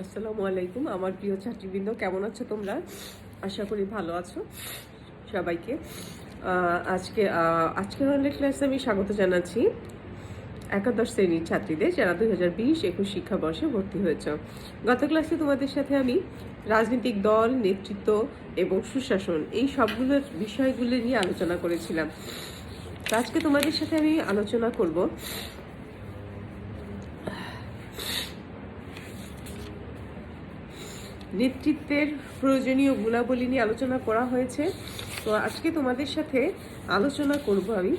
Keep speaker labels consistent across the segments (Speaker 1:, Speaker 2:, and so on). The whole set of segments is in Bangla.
Speaker 1: আসসালামু আলাইকুম আমার প্রিয় ছাত্রীবৃন্দ, কেমন আছো তোমরা? আশা করি ভালো আছো। সবাইকে আজকের অনলাইন ক্লাসে আমি স্বাগত জানাচ্ছি একাদশ শ্রেণীর ছাত্রীদের, যারা 2020-21 শিক্ষাবর্ষে ভর্তি হয়েছে। গত ক্লাসে তোমাদের সাথে আমি রাজনৈতিক দল, নেতৃত্ব এবং সুশাসন এই সবগুলোর বিষয়গুলো নিয়ে আলোচনা করেছিলাম। আজকে তোমাদের সাথে আমি আলোচনা করব নেতৃত্বের প্রয়োজনীয় গুণাবলী নিয়ে আলোচনা করা হয়েছে। তো আজকে তোমাদের সাথে আলোচনা করব আমি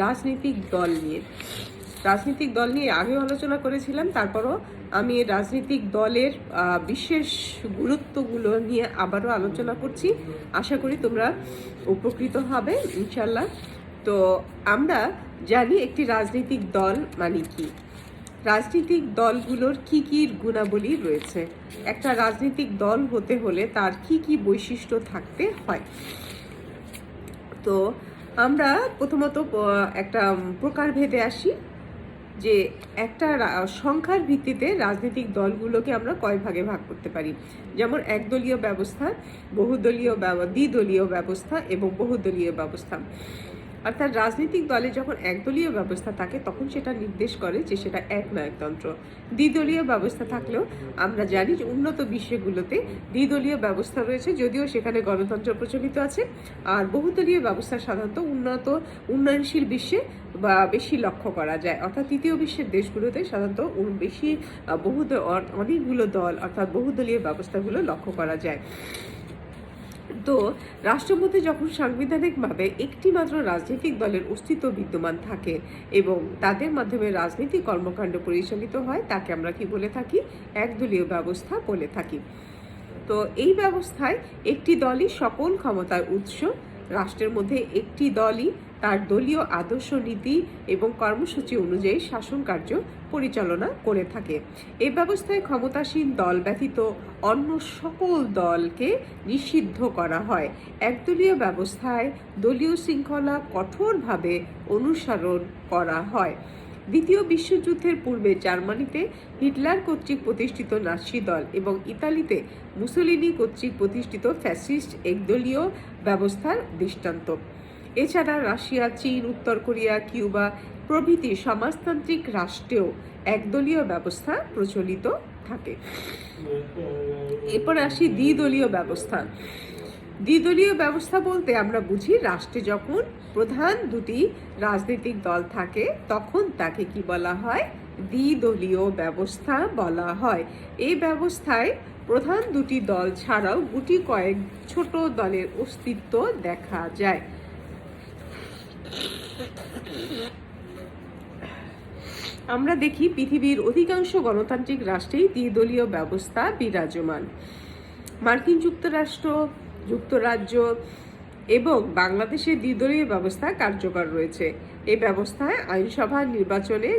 Speaker 1: রাজনৈতিক দল নিয়ে আগেও আলোচনা করেছিলাম। তারপরও আমি রাজনৈতিক দলের বিশেষ গুরুত্বগুলো নিয়ে আবারও আলোচনা করছি। আশা করি তোমরা উপকৃত হবে ইনশাল্লাহ। তো আমরা জানি একটি রাজনৈতিক দল মানে কি, রাজনৈতিক দলগুলোর কি কি গুণাবলী রয়েছে, একটা রাজনৈতিক দল হতে হলে তার কি কি বৈশিষ্ট্য থাকতে হয়। তো আমরা প্রথমত একটা প্রকারভেদে আসি যে একটা সংখ্যার ভিত্তিতে রাজনৈতিক দলগুলোকে আমরা কয় ভাগে ভাগ করতে পারি। যেমন একদলীয় ব্যবস্থা, দ্বিদলীয় ব্যবস্থা এবং বহুদলীয় ব্যবস্থা। অর্থাৎ রাজনৈতিক দলে যখন একদলীয় ব্যবস্থা থাকে তখন সেটা নির্দেশ করে যে সেটা একনায়কতন্ত্র। দ্বিদলীয় ব্যবস্থা থাকলেও আমরা জানি যে উন্নত বিশ্বগুলোতে দ্বিদলীয় ব্যবস্থা রয়েছে, যদিও সেখানে গণতন্ত্র প্রচলিত আছে। আর বহুদলীয় ব্যবস্থা সাধারণত উন্নয়নশীল বিশ্বে বা বেশি লক্ষ্য করা যায়। অর্থাৎ তৃতীয় বিশ্বের দেশগুলোতে সাধারণত বেশি অনেকগুলো দল অর্থাৎ বহুদলীয় ব্যবস্থাগুলো লক্ষ্য করা যায়। তো রাষ্ট্রপতি যখন সাংবিধানিকভাবে একটি মাত্র রাজনৈতিক দলের অস্তিত্ব বিদ্যমান থাকে এবং তাদের মাধ্যমে রাজনৈতিক কর্মকাণ্ড পরিচালিত হয়, তাকে আমরা কি বলে থাকি? একদলীয় ব্যবস্থা বলে থাকি। তো এই ব্যবস্থায় একটি দলই সকল ক্ষমতার উৎস। রাষ্ট্রের মধ্যে একটি দলই তার দলীয় আদর্শ, নীতি এবং কর্মসূচি অনুযায়ী শাসন কার্য পরিচালনা করে থাকে। এই ব্যবস্থায় ক্ষমতাসীন দল ব্যতীত অন্য সকল দলকে নিষিদ্ধ করা হয়। একদলীয় ব্যবস্থায় দলীয় শৃঙ্খলা কঠোরভাবে অনুসরণ করা হয়। দ্বিতীয় বিশ্বযুদ্ধের পূর্বে জার্মানিতে হিটলার কর্তৃক প্রতিষ্ঠিত নাৎসি দল এবং ইতালিতে মুসোলিনি কর্তৃক প্রতিষ্ঠিত ফ্যাসিস্ট একদলীয় ব্যবস্থার দৃষ্টান্ত। এছাড়া রাশিয়া, চীন, উত্তর কোরিয়া, কিউবা প্রভৃতি সমাজতান্ত্রিক রাষ্ট্রেও একদলীয় ব্যবস্থা প্রচলিত থাকে। এরপর আসি দ্বিদলীয় ব্যবস্থা। দ্বিদলীয় ব্যবস্থা বলতে আমরা বুঝি রাষ্ট্রে যখন প্রধান দুটি রাজনৈতিক দল থাকে তখন তাকে কি বলা হয়? দ্বিদলীয় ব্যবস্থা বলা হয়। এই ব্যবস্থায় প্রধান দুটি দল ছাড়াও গুটি কয়েক ছোট দলের অস্তিত্ব দেখা যায়। আমরা দেখি পৃথিবীর অধিকাংশ গণতান্ত্রিক রাষ্ট্রেই দ্বিদলীয় ব্যবস্থা বিরাজমান। মার্কিন যুক্তরাষ্ট্র, যুক্তরাজ্য এবং বাংলাদেশে দ্বিদলীয় ব্যবস্থা কার্যকর রয়েছে। এই ব্যবস্থায় আইনসভা নির্বাচনে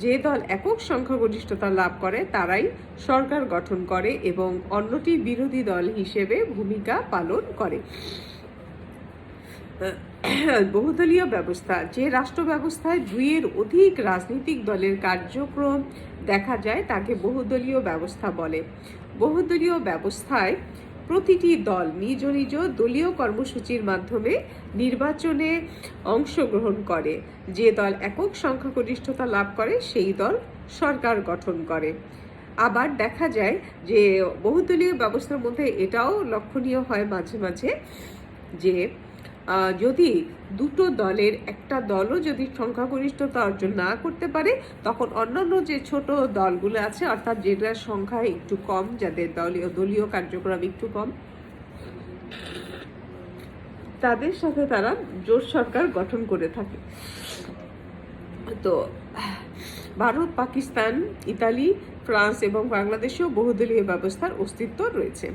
Speaker 1: যে দল একক সংখ্যাগরিষ্ঠতা লাভ করে তারাই সরকার গঠন করে এবং অন্যটি বিরোধী দল হিসেবে ভূমিকা পালন করে। বহুদলীয় ব্যবস্থা, যে রাষ্ট্র ব্যবস্থায় দুইয়ের অধিক রাজনৈতিক দলের কার্যক্রম দেখা যায় তাকে বহুদলীয় ব্যবস্থা বলে। বহুদলীয় ব্যবস্থায় প্রতিটি দল নিজ নিজ দলীয় কর্মসূচির মাধ্যমে নির্বাচনে অংশগ্রহণ করে। যে দল একক সংখ্যাগরিষ্ঠতা লাভ করে সেই দল সরকার গঠন করে। আবার দেখা যায় যে বহুদলীয় ব্যবস্থার মধ্যে এটাও লক্ষণীয় হয় মাঝে মাঝে যে যদি দুটো দলের একটা দলও যদি সংখ্যাগরিষ্ঠতা অর্জন না করতে পারে তখন অন্যান্য যে ছোট দলগুলো আছে অর্থাৎ যেটার সংখ্যা একটু কম, যাদের দলীয় কার্যক্রম একটু কম, তাদের সাথে তারা জোট সরকার গঠন করে থাকে। তো ভারত, পাকিস্তান, ইতালি, ফ্রান্স এবং বাংলাদেশেও বহুদলীয় ব্যবস্থার অস্তিত্ব রয়েছে।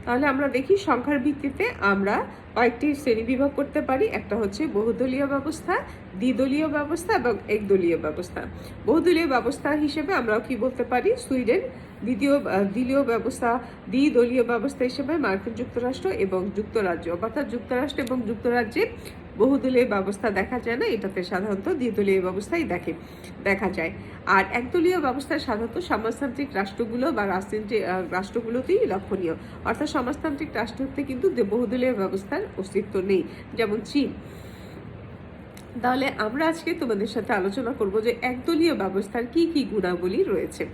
Speaker 1: তাহলে আমরা দেখি সংখ্যার ভিত্তিতে আমরা কয়েকটি শ্রেণী বিভাগ করতে পারি। একটা হচ্ছে বহুদলীয় ব্যবস্থা, দ্বিদলীয় ব্যবস্থা এবং একদলীয় ব্যবস্থা। বহুদলীয় ব্যবস্থা হিসেবে আমরা কি বলতে পারি? সুইডেন। দ্বিদলীয় ব্যবস্থা হিসেবে মার্কিন যুক্তরাষ্ট্র এবং যুক্তরাজ্য, অর্থাৎ যুক্তরাষ্ট্র এবং যুক্তরাজ্যে বহুদলীয় ব্যবস্থা দেখা যায় না, এটাতে সাধারণত দ্বিদলীয় ব্যবস্থাই দেখা যায়। আর একদলীয় ব্যবস্থা সাধারণত সমাজতান্ত্রিক রাষ্ট্রগুলো বা রাজতান্ত্রিক রাষ্ট্রগুলোতেই লক্ষণীয়। অর্থাৎ সমাজতান্ত্রিক রাষ্ট্রতে কিন্তু বহুদলীয় ব্যবস্থার অস্তিত্ব নেই, যেমন চীন। তাহলে আমরা আজকে তোমাদের সাথে আলোচনা করব যে একদলীয় ব্যবস্থার কি কি গুণাবলী রয়েছে।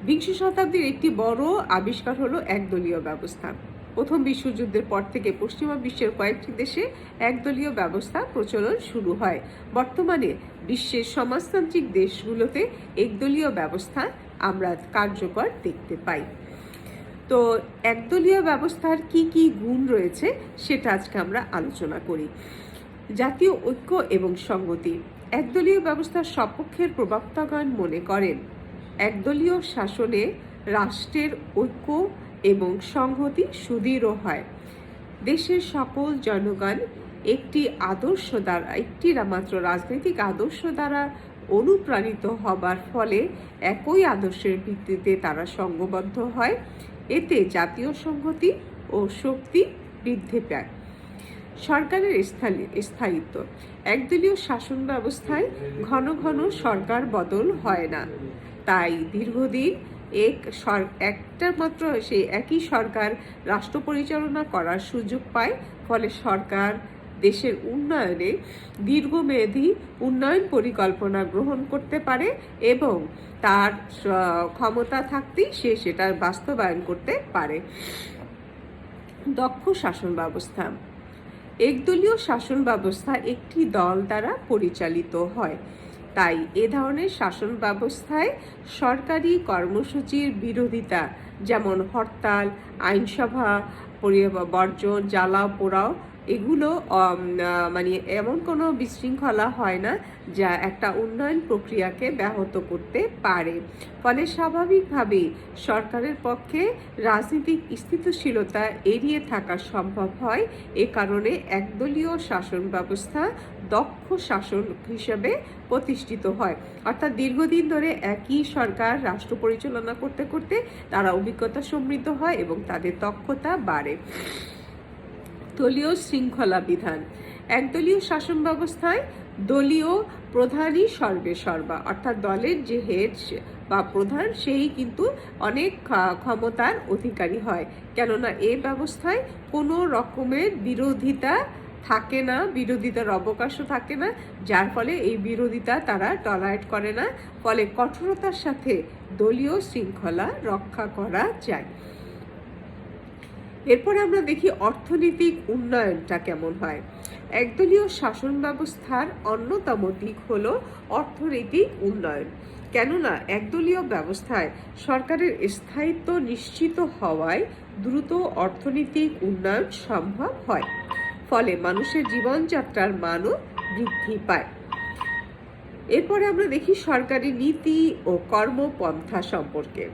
Speaker 1: বিংশ শতাব্দীর একটি বড় আবিষ্কার হলো একদলীয় ব্যবস্থা। প্রথম বিশ্বযুদ্ধের পর থেকে পশ্চিমা বিশ্বের কয়েকটি দেশে একদলীয় ব্যবস্থা প্রচলন শুরু হয়। বর্তমানে বিশ্বের সমাজতান্ত্রিক দেশগুলোতে একদলীয় ব্যবস্থা আমরা কার্যকর দেখতে পাই। তো একদলীয় ব্যবস্থার কি কি গুণ রয়েছে সেটা আজকে আমরা আলোচনা করি। জাতীয় ঐক্য এবং সংহতি। একদলীয় ব্যবস্থার সপক্ষের প্রবক্তাগণ মনে করেন একদলীয় শাসনে রাষ্ট্রের ঐক্য এবং সংহতি সুদৃঢ় হয়। দেশের সকল জনগণ একটি মাত্র রাজনৈতিক আদর্শ দ্বারা অনুপ্রাণিত হবার ফলে একই আদর্শের ভিত্তিতে তারা সংঘবদ্ধ হয়। এতে জাতীয় সংহতি ও শক্তি বৃদ্ধি পায়। সরকারের স্থায়িত্ব। একদলীয় শাসন ব্যবস্থায় ঘন ঘন সরকার বদল হয় না, তাই দীর্ঘদিন একই সরকার রাষ্ট্র পরিচালনা করার সুযোগ পায়। ফলে সরকার দেশের উন্নয়নে দীর্ঘমেয়াদী উন্নয়ন পরিকল্পনা গ্রহণ করতে পারে এবং তার ক্ষমতা থাকতেই সে সেটা বাস্তবায়ন করতে পারে। দক্ষ শাসন ব্যবস্থা। একদলীয় শাসন ব্যবস্থা একটি দল দ্বারা পরিচালিত হয়, তাই এ ধরনের শাসন ব্যবস্থায় সরকারি কর্মসূচির বিরোধিতা, যেমন হরতাল, আইনসভা বর্জন, জ্বালাও পোড়াও, এগুলো এমন কোনো বিশৃঙ্খলা হয় না যা একটা উন্নয়ন প্রক্রিয়াকে ব্যাহত করতে পারে। ফলে স্বাভাবিকভাবেই সরকারের পক্ষে রাজনৈতিক স্থিতিশীলতা এড়িয়ে থাকা সম্ভব হয়। এ কারণে একদলীয় শাসন ব্যবস্থা দক্ষ শাসন হিসেবে প্রতিষ্ঠিত হয়। অর্থাৎ দীর্ঘদিন ধরে একই সরকার রাষ্ট্র পরিচালনা করতে করতে তারা অভিজ্ঞতা সমৃদ্ধ হয় এবং তাদের দক্ষতা বাড়ে। দলীয় শৃঙ্খলা বিধান। একদলীয় শাসন ব্যবস্থায় দলীয় প্রধানই সর্বা, অর্থাৎ দলের যে হেড বা প্রধান সেই কিন্তু অনেক ক্ষমতার অধিকারী হয়। কেননা এ ব্যবস্থায় কোনো রকমের বিরোধিতা থাকে না, বিরোধিতার অবকাশও থাকে না, যার ফলে এই বিরোধিতা তারা টলারেট করে না। ফলে কঠোরতার সাথে দলীয় শৃঙ্খলা রক্ষা করা যায়। এরপরে আমরা দেখি অর্থনৈতিক উন্নয়নটা কেমন হয়। একদলীয় শাসন ব্যবস্থার অন্যতম দিক হলো অর্থনৈতিক উন্নয়ন। কেননা একদলীয় ব্যবস্থায় সরকারের স্থায়িত্ব নিশ্চিত হওয়ায় দ্রুত অর্থনৈতিক উন্নয়ন সম্ভব হয়। ফলে মানুষের জীবনযাত্রার মানও বৃদ্ধি পায়। এরপরে আমরা দেখি সরকারি নীতি ও কর্মপন্থা সম্পর্কে।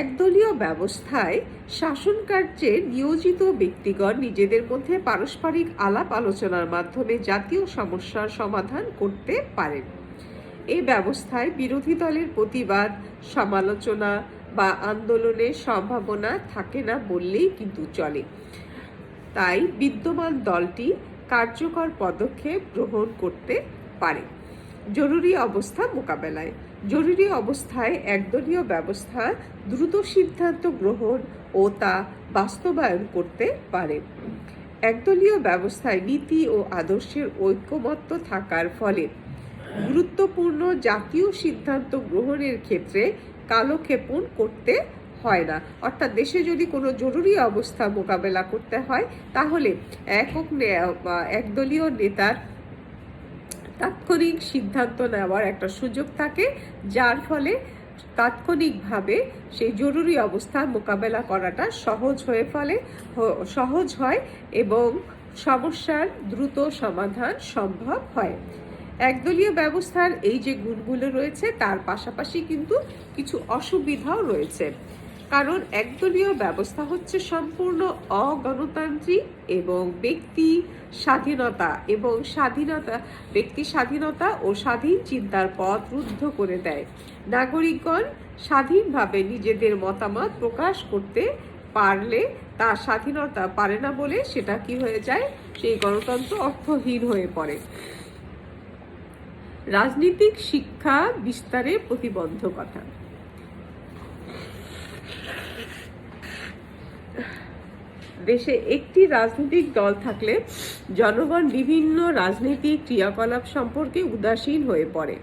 Speaker 1: একদলীয় ব্যবস্থায় শাসন কার্যে নিয়োজিত ব্যক্তিগণ নিজেদের মধ্যে পারস্পরিক আলাপ আলোচনার মাধ্যমে জাতীয় সমস্যার সমাধান করতে পারেন। এই ব্যবস্থায় বিরোধী দলের প্রতিবাদ, সমালোচনা বা আন্দোলনের সম্ভাবনা থাকে না বললেই কিন্তু চলে। তাই বিদ্যমান দলটি কার্যকর পদক্ষেপ গ্রহণ করতে পারে। জরুরি অবস্থা মোকাবেলায়। জরুরি অবস্থায় একদলীয় ব্যবস্থা দ্রুত সিদ্ধান্ত গ্রহণ ও তা বাস্তবায়ন করতে পারে। একদলীয় ব্যবস্থায় নীতি ও আদর্শের ঐকমত্য থাকার ফলে গুরুত্বপূর্ণ জাতীয় সিদ্ধান্ত গ্রহণের ক্ষেত্রে কালক্ষেপণ করতে হয় না। অর্থাৎ দেশে যদি কোনো জরুরি অবস্থা মোকাবেলা করতে হয় তাহলে একদলীয় নেতার তাৎক্ষণিক সিদ্ধান্ত নেওয়ার একটা সুযোগ থাকে, যার ফলে তাৎক্ষণিকভাবে সেই জরুরি অবস্থা মোকাবেলা করাটা সহজ হয় এবং সমস্যার দ্রুত সমাধান সম্ভব হয়। একদলীয় ব্যবস্থার এই যে গুণগুলো রয়েছে তার পাশাপাশি কিন্তু কিছু অসুবিধাও রয়েছে। কারণ একদলীয় ব্যবস্থা হচ্ছে সম্পূর্ণ অগণতান্ত্রিক এবং ব্যক্তি স্বাধীনতা ও স্বাধীন চিন্তার পথ রুদ্ধ করে দেয়। নাগরিকগণ স্বাধীনভাবে নিজেদের মতামত প্রকাশ করতে পারলে তার স্বাধীনতা পারে না বলে সেটা কি হয়ে যায়, সেই গণতন্ত্র অর্থহীন হয়ে পড়ে। রাজনীতিক শিক্ষা বিস্তারে প্রতিবন্ধকতা। দেশে একটি রাজনৈতিক দল থাকলে জনগণ বিভিন্ন রাজনৈতিক ক্রিয়াকলাপ সম্পর্কে উদাসীন হয়ে পড়ে।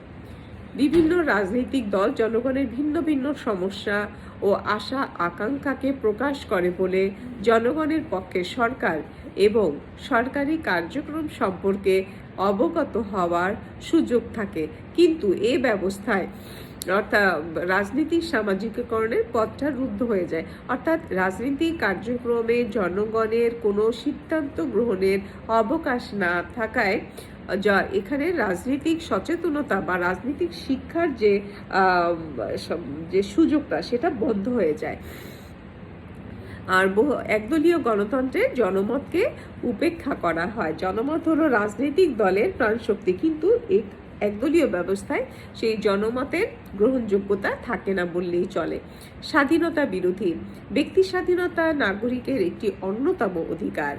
Speaker 1: বিভিন্ন রাজনৈতিক দল জনগণের ভিন্ন ভিন্ন সমস্যা ও আশা আকাঙ্ক্ষাকে প্রকাশ করে বলে জনগণের পক্ষে সরকার এবং সরকারি কার্যক্রম সম্পর্কে অবগত হওয়ার সুযোগ থাকে, কিন্তু এ ব্যবস্থায় অর্থাৎ রাজনীতির সামাজিকীকরণের পথটা রুদ্ধ হয়ে যায়। অর্থাৎ রাজনীতিক কার্যক্রমে জনগণের কোনো সিদ্ধান্ত গ্রহণের অবকাশ না থাকায় এখানে রাজনৈতিক সচেতনতা বা রাজনৈতিক শিক্ষার যে সুযোগটা সেটা বন্ধ হয়ে যায়। আর একদলীয় গণতন্ত্রে জনমতকে উপেক্ষা করা হয়। জনমত হলো রাজনৈতিক দলের প্রাণশক্তি, কিন্তু একদলীয় ব্যবস্থায় সেই জনমতের গ্রহণযোগ্যতা থাকে না বললেই চলে। স্বাধীনতা বিরোধী। ব্যক্তি স্বাধীনতা নাগরিকের একটি অন্যতম অধিকার।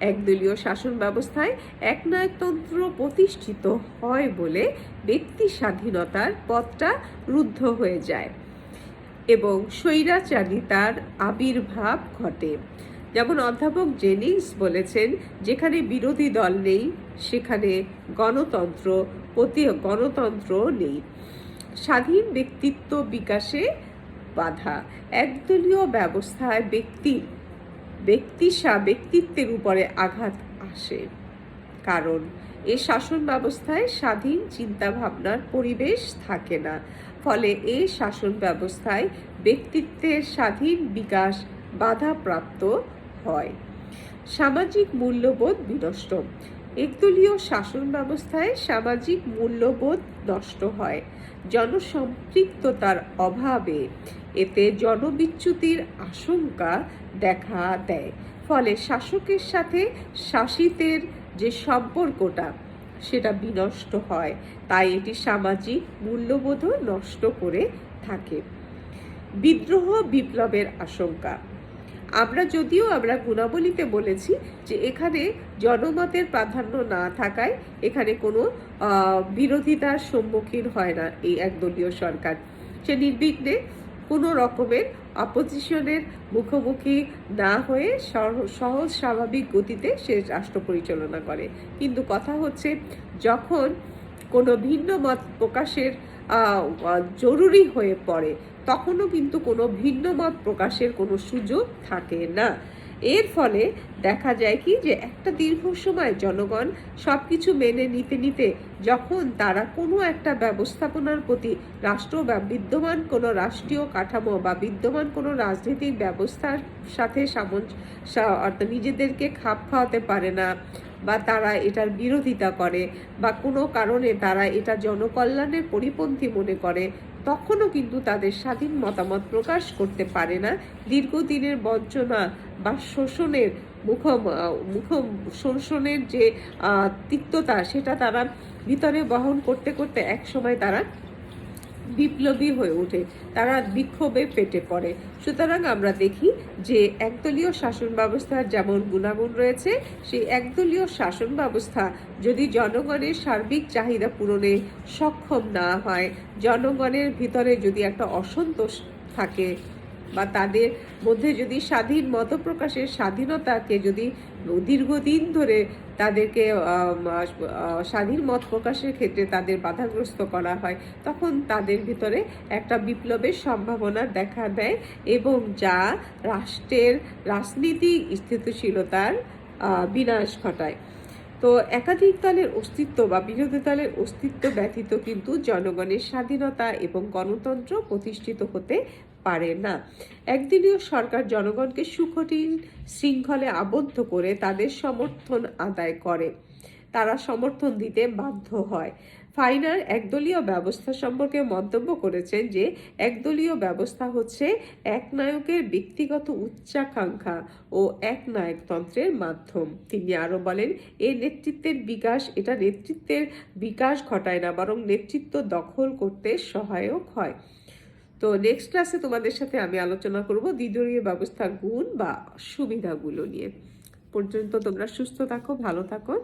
Speaker 1: একদলীয় শাসন ব্যবস্থায় একনায়কতন্ত্র প্রতিষ্ঠিত হয় বলে ব্যক্তি স্বাধীনতার পথটা রুদ্ধ হয়ে যায় এবং স্বৈরাচারিতার আবির্ভাব ঘটে। যেমন অধ্যাপক জেনিংস বলেছেন, যেখানে বিরোধী দল নেই সেখানে গণতন্ত্র নেই। স্বাধীন ব্যক্তিত্ব বিকাশে বাধা। একদলীয় ব্যবস্থায় ব্যক্তিত্বের উপরে আঘাত আসে, কারণ এ শাসন ব্যবস্থায় স্বাধীন চিন্তা ভাবনার পরিবেশ থাকে না। ফলে এই শাসন ব্যবস্থায় ব্যক্তিত্বের স্বাধীন বিকাশ বাধাপ্রাপ্ত হয়। সামাজিক মূল্যবোধ বিনষ্ট। একদলীয় শাসন ব্যবস্থায় সামাজিক মূল্যবোধ নষ্ট হয় জনসম্পৃক্ততার অভাবে। এতে জনবিচ্যুতির আশঙ্কা দেখা দেয়। ফলে শাসকের সাথে শাসিতের যে সম্পর্কটা সেটা বিনষ্ট হয়, তাই এটি সামাজিক মূল্যবোধও নষ্ট করে থাকে। বিদ্রোহ বিপ্লবের আশঙ্কা। আমরা গুণাবলীতে বলেছি যে এখানে জনমতের প্রাধান্য না থাকায় এখানে কোনো বিরোধিতার সম্মুখীন হয় না এই একদলীয় সরকার। সে নির্বিঘ্নে কোনো রকমের অপোজিশনের মুখোমুখি না হয়ে সহজ স্বাভাবিক গতিতে সে রাষ্ট্র পরিচালনা করে। কিন্তু কথা হচ্ছে, যখন কোনো ভিন্ন মত প্রকাশের জরুরি হয়ে পড়ে তখনও কিন্তু কোনো ভিন্ন মত প্রকাশের কোনো সুযোগ থাকে না। এর ফলে দেখা যায় কি, যে একটা দীর্ঘ সময় জনগণ সব কিছু মেনে নিতে যখন তারা কোনো একটা ব্যবস্থাপনার প্রতি রাষ্ট্র বা বিদ্যমান কোনো রাষ্ট্রীয় কাঠামো বা বিদ্যমান কোনো রাজনৈতিক ব্যবস্থার সাথে অর্থাৎ নিজেদেরকে খাপ খাওয়াতে পারে না, বা তারা এটার বিরোধিতা করে, বা কোনো কারণে তারা এটা জনকল্যাণের পরিপন্থী মনে করে, তখনও কিন্তু তাদের স্বাধীন মতামত প্রকাশ করতে পারে না। দীর্ঘদিনের বঞ্চনা বা শোষণের যে তিক্ততা সেটা তারা ভিতরে বহন করতে করতে এক সময় তারা বিপ্লবী হয়ে ওঠে, তারা বিক্ষোভে ফেটে পড়ে। সুতরাং আমরা দেখি যে একদলীয় শাসন ব্যবস্থার যেমন গুণাগুণ রয়েছে, সেই একদলীয় শাসন ব্যবস্থা যদি জনগণের সার্বিক চাহিদা পূরণে সক্ষম না হয়, জনগণের ভিতরে যদি একটা অসন্তোষ থাকে, বা তাদের মধ্যে যদি স্বাধীন মত প্রকাশের স্বাধীনতাকে যদি দীর্ঘদিন ধরে তাদেরকে স্বাধীন মত প্রকাশের ক্ষেত্রে তাদের বাধাগ্রস্ত করা হয়, তখন তাদের ভিতরে একটা বিপ্লবের সম্ভাবনা দেখা দেয় এবং যা রাষ্ট্রের রাজনীতিক স্থিতিশীলতার বিনাশ ঘটায়। তো একাধিক দলের অস্তিত্ব বা বিরোধী দলের অস্তিত্ব ব্যতীত কিন্তু জনগণের স্বাধীনতা এবং গণতন্ত্র প্রতিষ্ঠিত হতে পারে না। একদলীয় সরকার জনগণকে সুকঠিন শৃঙ্খলে আবদ্ধ করে তাদের সমর্থন আদায় করে, তারা সমর্থন দিতে বাধ্য হয়। ফাইনার একদলীয় ব্যবস্থা সম্পর্কে মন্তব্য করেছেন যে একদলীয় ব্যবস্থা হচ্ছে একনায়কের ব্যক্তিগত উচ্চাকাঙ্ক্ষা ও একনায়কতন্ত্রের মাধ্যম। তিনি আরো বলেন, এটা নেতৃত্বের বিকাশ ঘটায় না, বরং নেতৃত্ব দখল করতে সহায়ক হয়। তো নেক্সট ক্লাসে তোমাদের সাথে আমি আলোচনা করব দ্বিদলীয় ব্যবস্থার গুণ বা সুবিধাগুলো নিয়ে। পর্যন্ত তোমরা সুস্থ থাকো, ভালো থাকো।